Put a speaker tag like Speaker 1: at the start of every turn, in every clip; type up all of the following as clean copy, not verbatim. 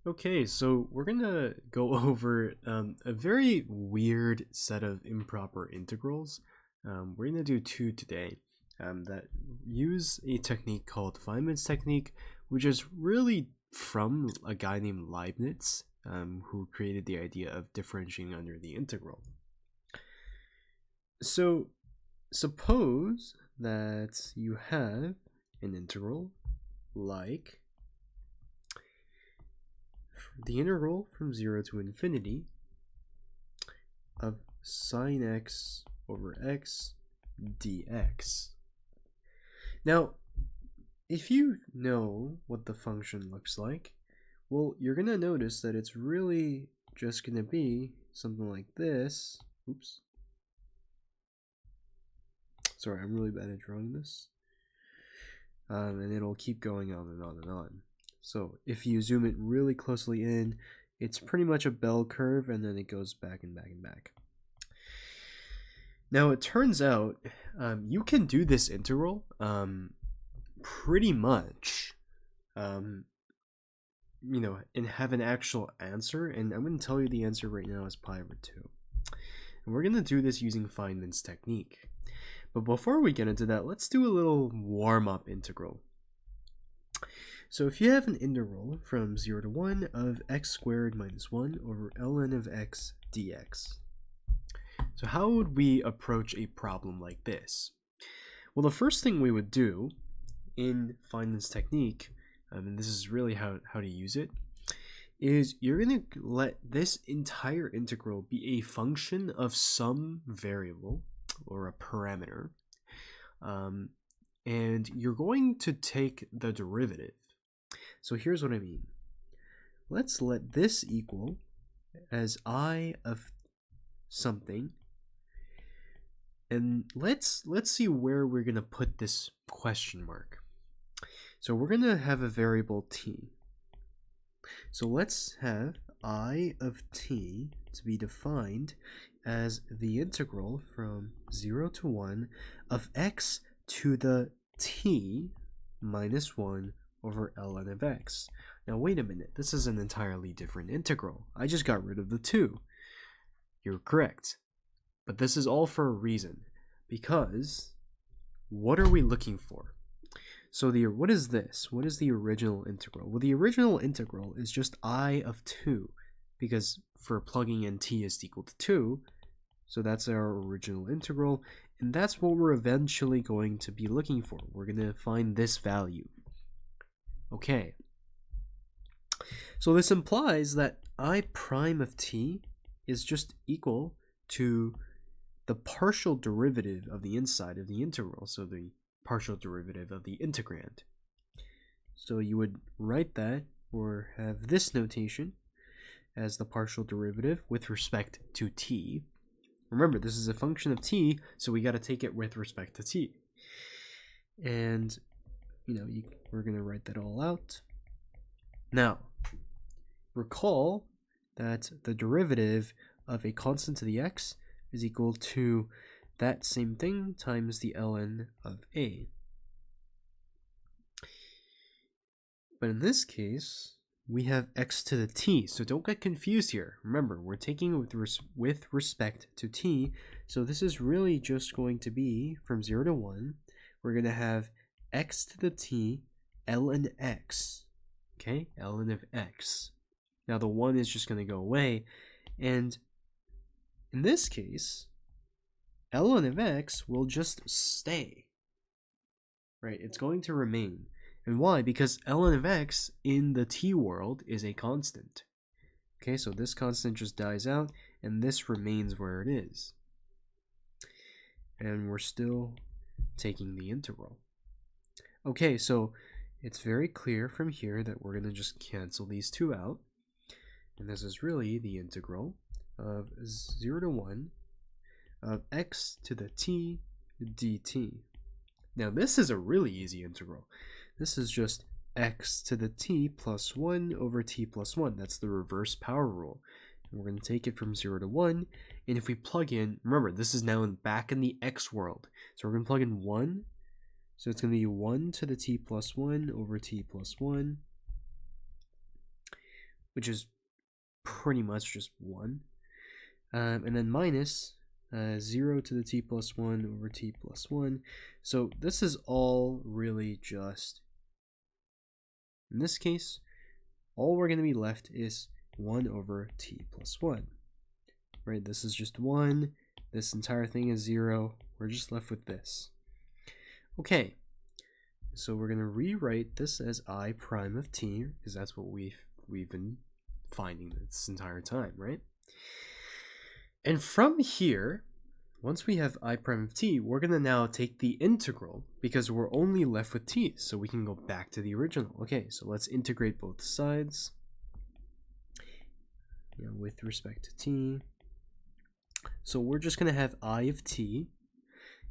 Speaker 1: Okay, so we're gonna go over a very weird set of improper integrals. We're gonna do two today that use a technique called Feynman's technique, which is really from a guy named Leibniz, who created the idea of differentiating under the integral. So suppose that you have an integral like the integral from 0 to infinity of sine x over x dx. Now, if you know what the function looks like, well, you're going to notice that it's really just going to be something like this. Oops. Sorry, I'm really bad at drawing this. And it'll keep going on and on and on. So if you zoom it really closely in, it's pretty much a bell curve, and then it goes back and back and back. Now it turns out you can do this integral pretty much, and have an actual answer. And I'm going to tell you the answer right now is pi over 2. And we're going to do this using Feynman's technique. But before we get into that, let's do a little warm-up integral. So if you have an integral from 0 to 1 of x squared minus 1 over ln of x dx. So how would we approach a problem like this? Well, the first thing we would do in Feynman's technique, and this is really how to use it, is you're going to let this entire integral be a function of some variable or a parameter, and you're going to take the derivative. So here's what I mean. Let's let this equal as I of something, and let's see where we're going to put this question mark. So we're going to have a variable t. So let's have I of t to be defined as the integral from 0 to 1 of x to the t minus 1 over ln of x. Now wait a minute, this is an entirely different integral. I just got rid of the 2. You're correct. But this is all for a reason, because what are we looking for? So what is this? What is the original integral? Well, the original integral is just I of 2, because for plugging in t is equal to 2, so that's our original integral, and that's what we're eventually going to be looking for. We're going to find this value. Okay. So this implies that I prime of t is just equal to the partial derivative of the inside of the integral, so the partial derivative of the integrand. So you would write that, or have this notation, as the partial derivative with respect to t. Remember, this is a function of t, so we got to take it with respect to t. And, we're going to write that all out. Now, recall that the derivative of a constant to the x is equal to that same thing times the ln of a. But in this case, we have x to the t, so don't get confused here. Remember, we're taking it with respect to t, so this is really just going to be from 0 to 1. We're going to have x to the t ln x, okay, ln of x. Now the 1 is just going to go away, and in this case, ln of x will just stay, right? It's going to remain. And why? Because ln of x in the t world is a constant. Okay, so this constant just dies out, and this remains where it is. And we're still taking the integral. Okay, so it's very clear from here that we're going to just cancel these two out. And this is really the integral of 0 to 1 of x to the t dt. Now this is a really easy integral. This is just x to the t plus 1 over t plus 1. That's the reverse power rule. And we're going to take it from 0 to 1. And if we plug in, remember, this is now back in the x world. So we're going to plug in 1. So it's going to be 1 to the t plus 1 over t plus 1 which is pretty much just 1. And then minus 0 to the t plus 1 over t plus 1. So this is all really just, in this case, all we're going to be left is 1 over t plus 1. Right, this is just 1. This entire thing is 0. We're just left with this. Okay, so we're going to rewrite this as I prime of t, because that's what we've been finding this entire time, right? And from here, once we have I prime of t, we're going to now take the integral, because we're only left with t, so we can go back to the original. Okay, so let's integrate both sides, with respect to t. So we're just going to have I of t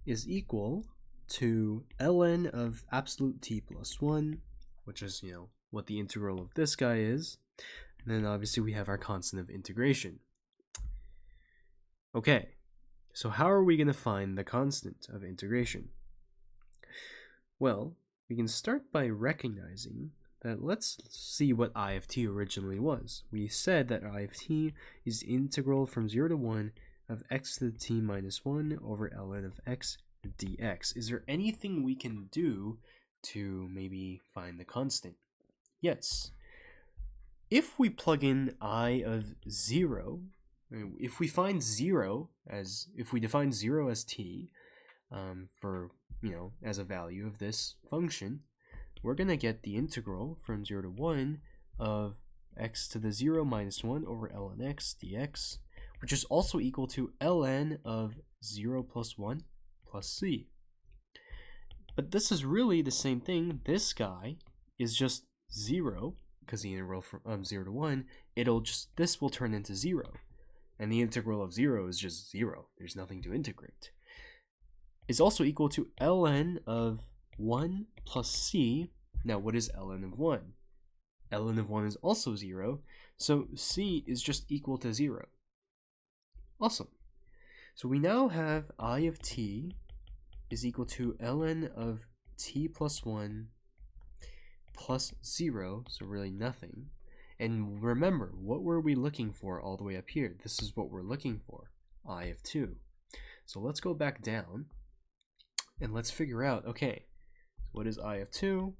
Speaker 1: is equal to ln of absolute t plus 1, which is, what the integral of this guy is. And then obviously we have our constant of integration. Okay, so how are we going to find the constant of integration? Well, we can start by recognizing that let's see what I of t originally was. We said that I of t is the integral from 0 to 1 of x to the t minus 1 over ln of x dx. Is there anything we can do to maybe find the constant? Yes. If we plug in I of 0, if we find 0 as, if we define 0 as t for, as a value of this function, we're going to get the integral from 0 to 1 of x to the 0 minus 1 over ln x dx, which is also equal to ln of 0 plus 1 plus c. But this is really the same thing. This guy is just 0, because the integral from 0 to 1, this will turn into 0. And the integral of 0 is just 0. There's nothing to integrate. It's also equal to ln of 1 plus c. Now, what is ln of 1? Ln of 1 is also 0, so c is just equal to 0. Awesome. So we now have I of t is equal to ln of t plus 1 plus 0, so really nothing. And remember, what were we looking for all the way up here? This is what we're looking for, I of 2. So let's go back down and let's figure out, okay, what is I of 2?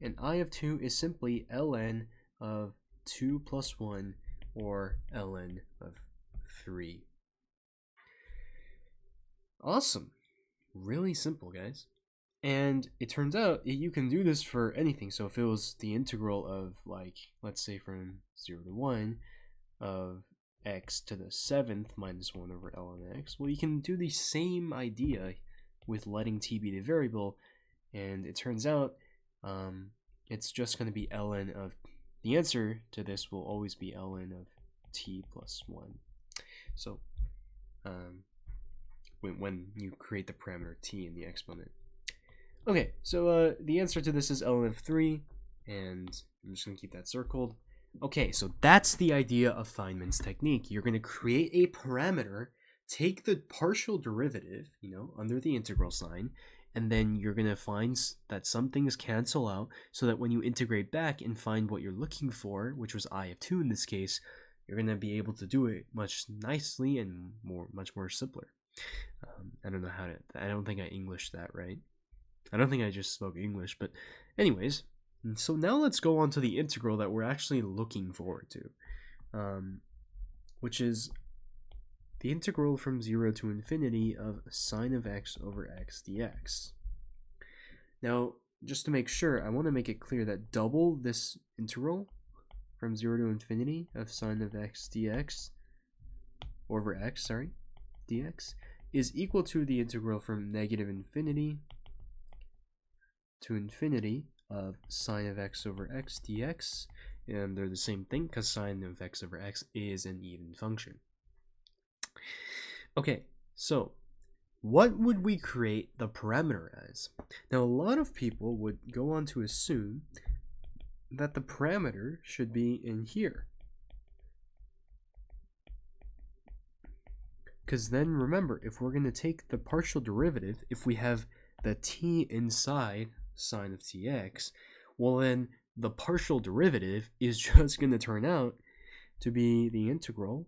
Speaker 1: And I of 2 is simply ln of 2 plus 1 or ln of 3. Awesome. Really simple, guys. And it turns out you can do this for anything. So if it was the integral of, like, let's say from 0 to 1 of x to the 7th minus 1 over ln x, well, you can do the same idea with letting t be the variable, and it turns out it's just going to be ln of, the answer to this will always be ln of t plus 1. So when you create the parameter t in the exponent. Okay, so the answer to this is ln of 3, and I'm just going to keep that circled. Okay, so that's the idea of Feynman's technique. You're going to create a parameter, take the partial derivative, under the integral sign, and then you're going to find that some things cancel out, so that when you integrate back and find what you're looking for, which was I of 2 in this case, you're going to be able to do it much nicely and much more simpler. I don't know how to, I don't think I Englished that right. I don't think I just spoke English, but anyways, so now let's go on to the integral that we're actually looking forward to, which is the integral from 0 to infinity of sine of x over x dx. Now, just to make sure, I want to make it clear that double this integral from 0 to infinity of sine of x dx, over x, dx, is equal to the integral from negative infinity to infinity of sine of x over x dx, and they're the same thing because sine of x over x is an even function. Okay, so what would we create the parameter as? Now, a lot of people would go on to assume that the parameter should be in here, because then remember, if we're going to take the partial derivative, if we have the t inside sine of tx, well then the partial derivative is just going to turn out to be the integral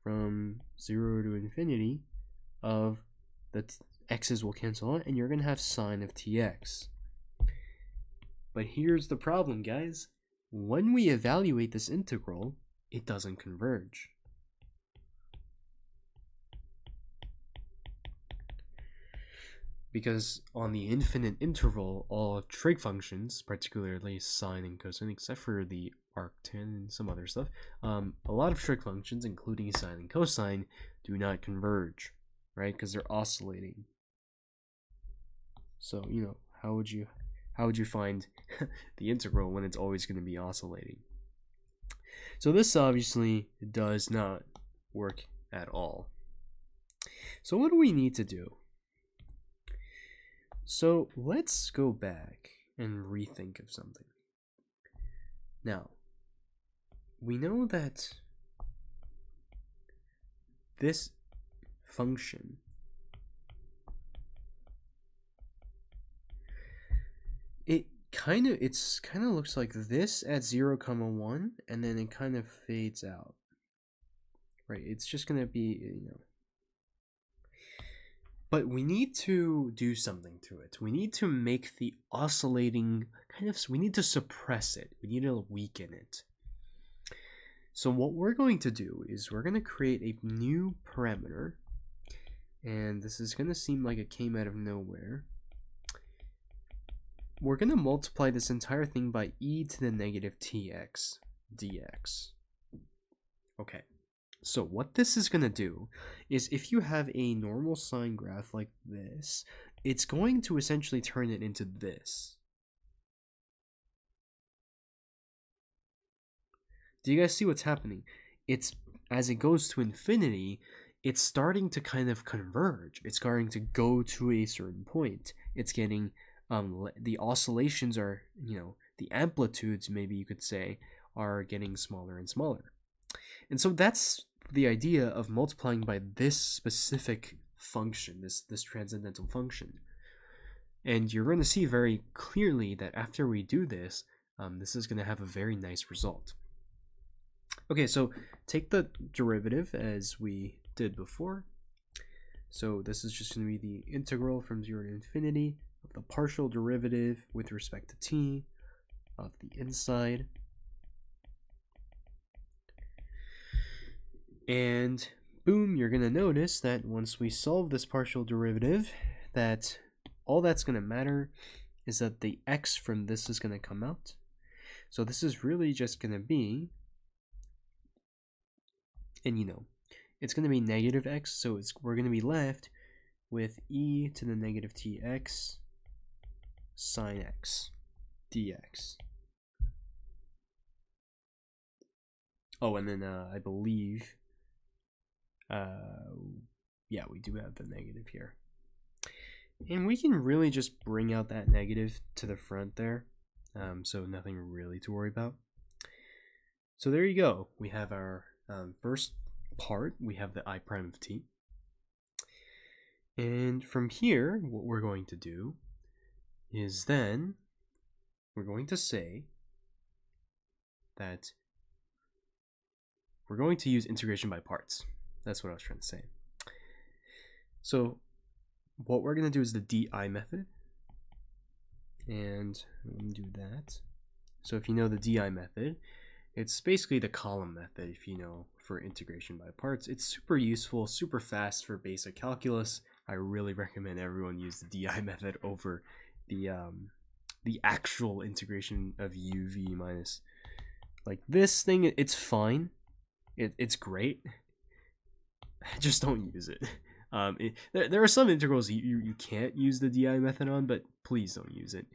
Speaker 1: from 0 to infinity of the x's will cancel out, and you're going to have sine of tx. But here's the problem, guys. When we evaluate this integral, it doesn't converge. Because on the infinite interval, all trig functions, particularly sine and cosine, except for the arctan and some other stuff, a lot of trig functions, including sine and cosine, do not converge, right? Because they're oscillating. So, you know, how would you find the integral when it's always going to be oscillating? So this obviously does not work at all. So what do we need to do? So let's go back and rethink of something. Now, we know that this function it kind of looks like this at 0, 1, and then it kind of fades out. Right? It's just going to be, you know. But we need to do something to it. We need to make the oscillating we need to suppress it. We need to weaken it. So what we're going to do is we're going to create a new parameter. And this is going to seem like it came out of nowhere. We're going to multiply this entire thing by e to the negative tx dx. Okay. So what this is going to do is if you have a normal sine graph like this, it's going to essentially turn it into this. Do you guys see what's happening? It's as it goes to infinity, it's starting to kind of converge. It's starting to go to a certain point. It's getting the oscillations are, you know, the amplitudes, maybe you could say, are getting smaller and smaller. And so that's the idea of multiplying by this specific function, this transcendental function. And you're going to see very clearly that after we do this, this is going to have a very nice result. Okay, so take the derivative as we did before. So this is just going to be the integral from 0 to infinity of the partial derivative with respect to t of the inside. And boom, you're going to notice that once we solve this partial derivative, that all that's going to matter is that the x from this is going to come out. So this is really just going to be, and you know, it's going to be negative x, so we're going to be left with e to the negative tx sine x dx. Oh, and then I believe, yeah, we do have the negative here. And we can really just bring out that negative to the front there, so nothing really to worry about. So there you go. We have our first part. We have the I prime of t. And from here, what we're going to do is then we're going to say that we're going to use integration by parts. That's what I was trying to say. So what we're going to do is the DI method. And let me do that. So if you know the DI method, it's basically the column method, if you know, for integration by parts. It's super useful, super fast for basic calculus. I really recommend everyone use the DI method over the actual integration of UV minus. Like this thing, it's fine. It's great. Just don't use it. There are some integrals you can't use the DI method on, but please don't use it.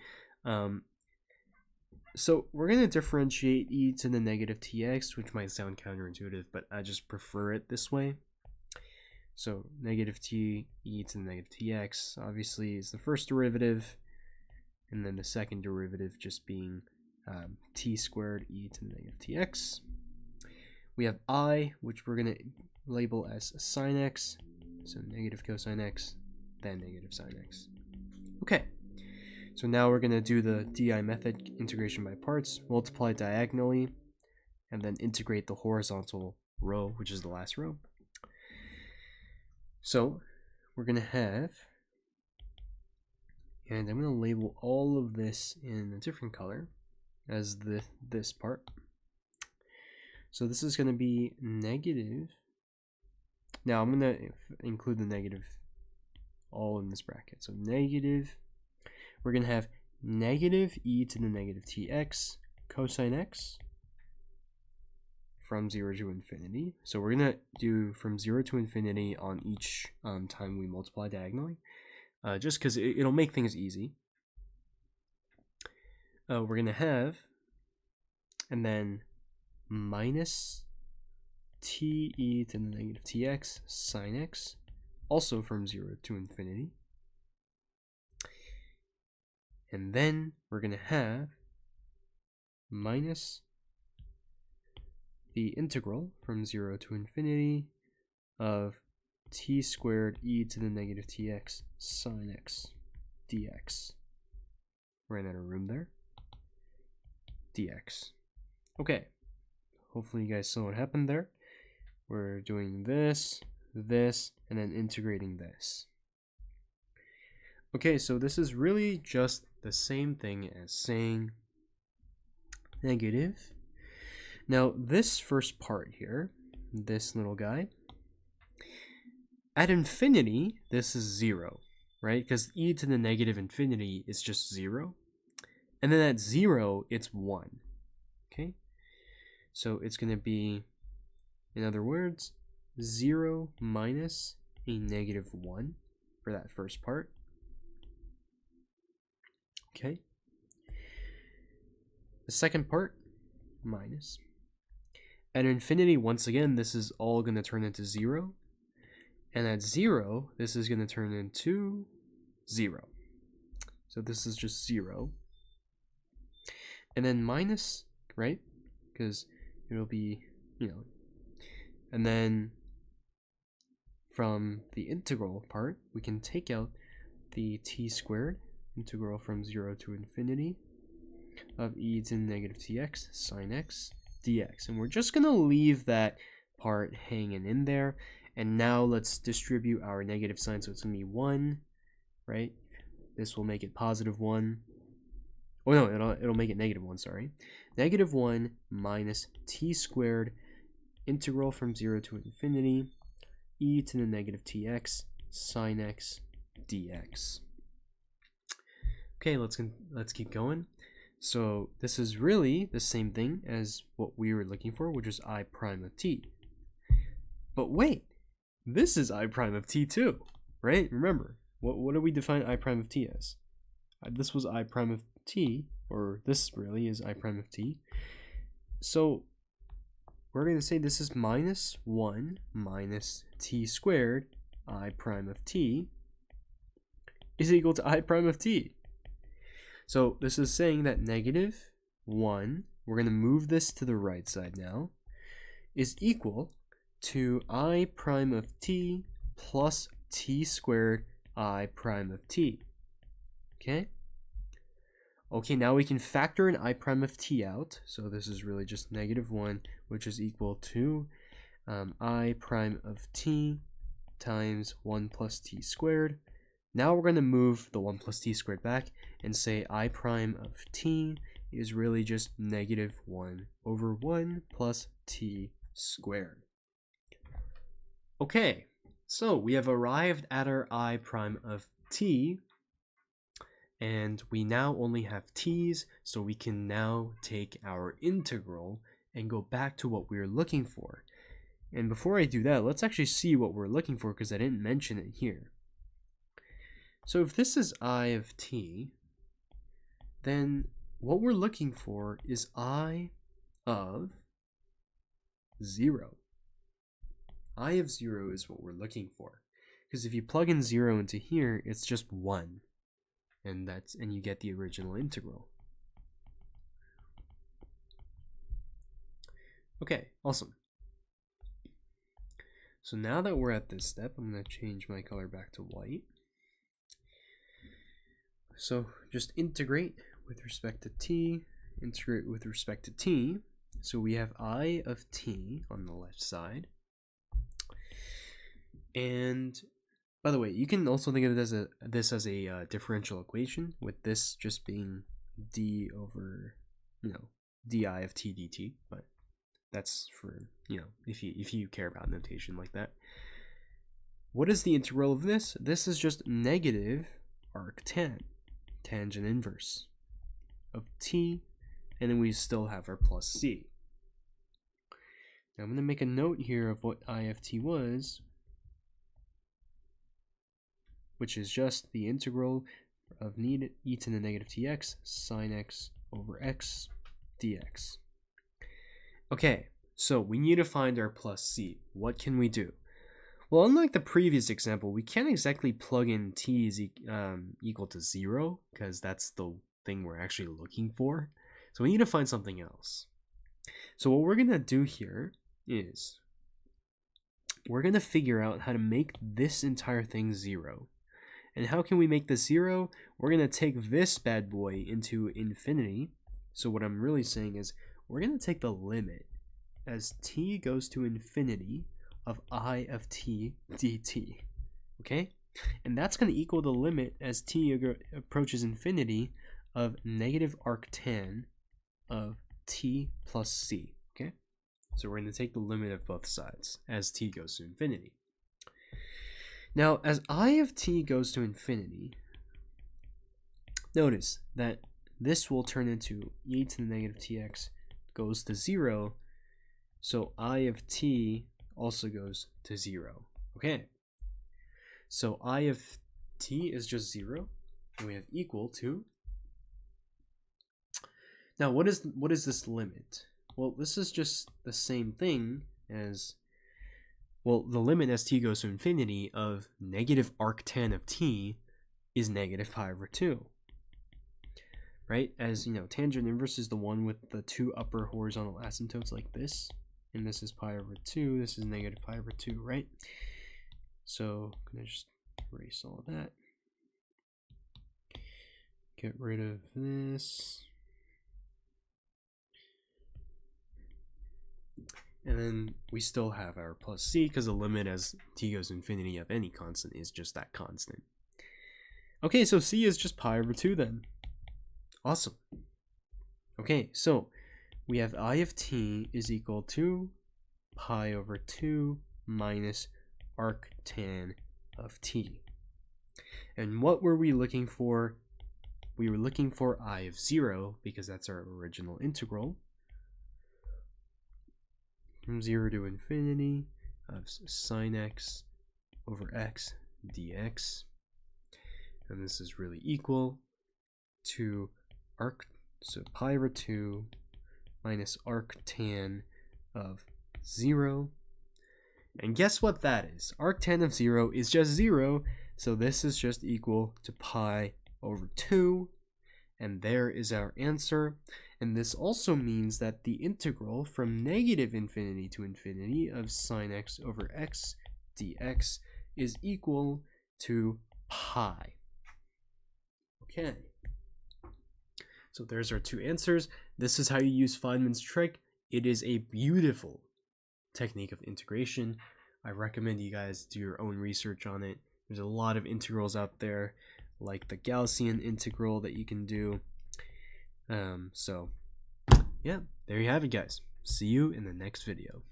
Speaker 1: So we're going to differentiate e to the negative tx, which might sound counterintuitive, but I just prefer it this way. So negative t e to the negative tx obviously is the first derivative, and then the second derivative just being t squared e to the negative tx. We have I, which we're going to label as sine x, so negative cosine x, then negative sine x. Okay, So now we're going to do the DI method, integration by parts, multiply diagonally, and then integrate the horizontal row, which is the last row. So we're going to have, and I'm going to label all of this in a different color as this part. So this is going to be negative. Now I'm going to include the negative all in this bracket. So negative, we're going to have negative e to the negative tx cosine x from 0 to infinity. So we're going to do from 0 to infinity on each time we multiply diagonally, just because it'll make things easy. We're going to have, and then minus t e to the negative tx sine x, also from 0 to infinity. And then we're going to have minus the integral from 0 to infinity of t squared e to the negative tx sine x dx. Ran out of room there. Dx. Okay. Hopefully you guys saw what happened there. We're doing this, this, and then integrating this. Okay, so this is really just the same thing as saying negative. Now, this first part here, this little guy, at infinity, this is 0, right? Because e to the negative infinity is just 0. And then at 0, it's 1, okay? So it's going to be, in other words, 0 minus a negative 1 for that first part. Okay. The second part, minus. At infinity, once again, this is all going to turn into 0. And at 0, this is going to turn into 0. So this is just 0. And then minus, right? Because it'll be, and then from the integral part, we can take out the t squared, integral from 0 to infinity of e to the negative tx sine x dx. And we're just going to leave that part hanging in there. And now let's distribute our negative sign. So it's going to be 1, right? This will make it positive 1. Oh no, it'll make it negative 1, sorry. Negative 1 minus t squared, integral from 0 to infinity, e to the negative tx sine x dx. Okay, let's keep going. So this is really the same thing as what we were looking for, which is I prime of t. But wait, this is I prime of t too, right? Remember, what do we define I prime of t as? This was I prime of t, or this really is I prime of t. So we're going to say this is minus 1 minus t squared I prime of t is equal to I prime of t. So this is saying that negative 1, we're going to move this to the right side now, is equal to I prime of t plus t squared I prime of t. Okay? Okay, now we can factor an I prime of t out. So this is really just negative 1, which is equal to I prime of t times 1 plus t squared. Now we're going to move the 1 plus t squared back and say I prime of t is really just negative 1 over 1 plus t squared. Okay, so we have arrived at our I prime of t, and we now only have t's, so we can now take our integral and go back to what we were looking for. And before I do that, let's actually see what we're looking for, because I didn't mention it here. So if this is I of t, then what we're looking for is I of 0. I of 0 is what we're looking for, because if you plug in 0 into here, it's just 1, and you get the original integral. Okay, awesome. So now that we're at this step, I'm going to change my color back to white. So just integrate with respect to t, integrate with respect to t. So we have I of t on the left side. And by the way, you can also think of this as a differential equation, with this just being d over, di of t dt, but that's for, if you care about notation like that. What is the integral of this? This is just negative arctan, tangent inverse of t, and then we still have our plus c. Now I'm going to make a note here of what I of t was, which is just the integral of e to the negative tx sine x over x dx. Okay, so we need to find our plus c. What can we do? Well, unlike the previous example, we can't exactly plug in t is equal to 0, because that's the thing we're actually looking for. So we need to find something else. So what we're going to do here is we're going to figure out how to make this entire thing 0. And how can we make this 0? We're going to take this bad boy into infinity. So what I'm really saying is we're going to take the limit as t goes to infinity of I of t dt. Okay? And that's going to equal the limit as t approaches infinity of negative arctan of t plus c. Okay? So we're going to take the limit of both sides as t goes to infinity. Now, as I of t goes to infinity, notice that this will turn into e to the negative tx goes to 0, so I of t also goes to 0. Okay, so I of t is just 0, and we have equal to. Now, what is this limit? Well, this is just the same thing as, well, the limit as t goes to infinity of negative arctan of t is negative pi over 2. Right? As tangent inverse is the one with the two upper horizontal asymptotes like this. And this is pi over 2. This is negative pi over 2, right? So I'm going to just erase all of that. Get rid of this. And then we still have our plus c, because the limit as t goes to infinity of any constant is just that constant. Okay, so c is just pi over 2 then. Awesome. Okay, so we have I of t is equal to pi over 2 minus arctan of t. And what were we looking for? We were looking for I of 0, because that's our original integral. From 0 to infinity of sine x over x dx. And this is really equal to so pi over 2 minus arctan of 0. And guess what that is? Arctan of 0 is just 0, so this is just equal to pi over 2. And there is our answer. And this also means that the integral from negative infinity to infinity of sine x over x dx is equal to pi. Okay. So there's our two answers. This is how you use Feynman's trick. It is a beautiful technique of integration. I recommend you guys do your own research on it. There's a lot of integrals out there, like the Gaussian integral that you can do. So yeah, there you have it, guys. See you in the next video.